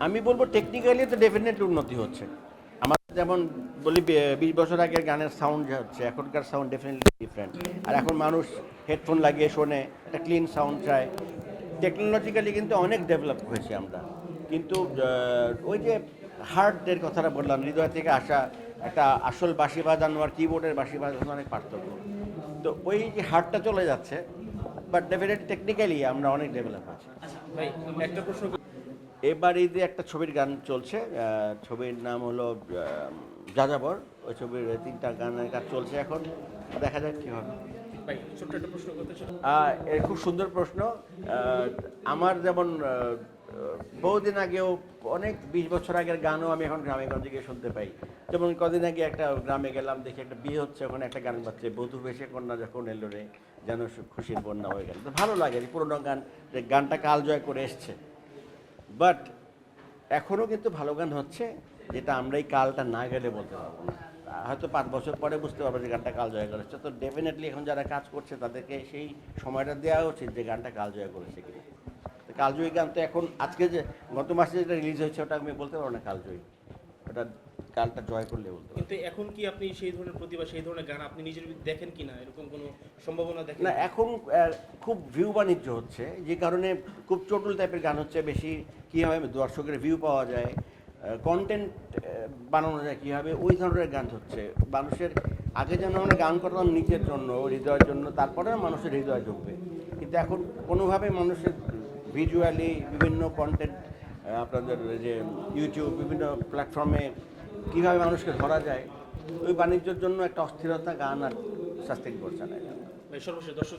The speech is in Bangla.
আমি বলবো টেকনিক্যালি তো ডেফিনেটলি উন্নতি হচ্ছে। আমাদের যেমন বলি 20 বছর আগের গানের সাউন্ড যা হচ্ছে, এখনকার সাউন্ড ডেফিনেটলি ডিফারেন্ট। আর এখন মানুষ হেডফোন লাগিয়ে শোনে, একটা ক্লিন সাউন্ড চায়। টেকনোলজিক্যালি কিন্তু অনেক ডেভেলপ হয়েছে আমরা, কিন্তু ওই যে হার্টের কথাটা বললাম, হৃদয় থেকে আসা একটা আসল বাঁশি বাজানো আর কিবোর্ডের বাঁশি বাজানো অনেক পার্থক্য। তো ওই যে হার্টটা চলে যাচ্ছে, বাট ডেফিনেটলি টেকনিক্যালি আমরা অনেক ডেভেলপ আছি। ভাই একটা প্রশ্ন এবার ঈদে একটা ছবির গান চলছে, ছবির নাম হলো যাযাবর। ওই ছবির 3টা গানের কাজ চলছে এখন, দেখা যাক কী হবে। ভাই ছোট্ট একটা প্রশ্ন করতে চাই। এর খুব সুন্দর প্রশ্ন। আমার যেমন বহুদিন আগেও অনেক 20 বছর আগের গানও আমি এখন গ্রামে গঞ্জে গিয়ে শুনতে পাই। যেমন কদিন আগে একটা গ্রামে গেলাম, দেখি একটা বিয়ে হচ্ছে, ওখানে একটা গান বাজছে, বধূ ভেসে কন্যা যখন এলো রে, যেন খুশির বন্যা হয়ে গেল। তো ভালো লাগে যে পুরোনো গান, যে গানটা কাল জয় করে এসছে। বাট এখনও কিন্তু ভালো গান হচ্ছে, যেটা আমরা এই কালটা না গেলে বলতে পারবো না। হয়তো 5 বছর পরে বুঝতে পারবো যে গানটা কাল জয় করেছে। তো ডেফিনেটলি এখন যারা কাজ করছে তাদেরকে সেই সময়টা দেওয়া উচিত যে গানটা কাল জয় করেছে কিনা। তো কালজয়ী গান তো এখন আজকে যে গত মাসে যেটা রিলিজ হয়েছে ওটা আমি বলতে পারবো না কালজয়ী, ওটা কালটা জয় করলে বলতে পারবো। কিন্তু এখন কি আপনি সেই ধরনের প্রতিভা, সেই ধরনের গান আপনি নিজের দেখেন কিনা, এরকম কোনো সম্ভাবনা দেখেন? না, এখন খুব ভিউ বাণিজ্য হচ্ছে, যে কারণে খুব চটুল টাইপের গান হচ্ছে বেশি। কীভাবে দর্শকের ভিউ পাওয়া যায়, কন্টেন্ট বানানো যায় কীভাবে, ওই ধরনের গান হচ্ছে মানুষের। আগে যেন আমরা গান করতাম নিজের জন্য, হৃদয়ের জন্য, তারপরে মানুষের হৃদয় ঢুকবে। কিন্তু এখন কোনোভাবে মানুষের ভিজুয়ালি বিভিন্ন কন্টেন্ট, আপনাদের যে ইউটিউব বিভিন্ন প্ল্যাটফর্মে কীভাবে মানুষকে ধরা যায়, ওই বাণিজ্যের জন্য একটা অস্থিরতা গান আর সাস্টেন করছে না। ভাই সর্বশেষ দর্শক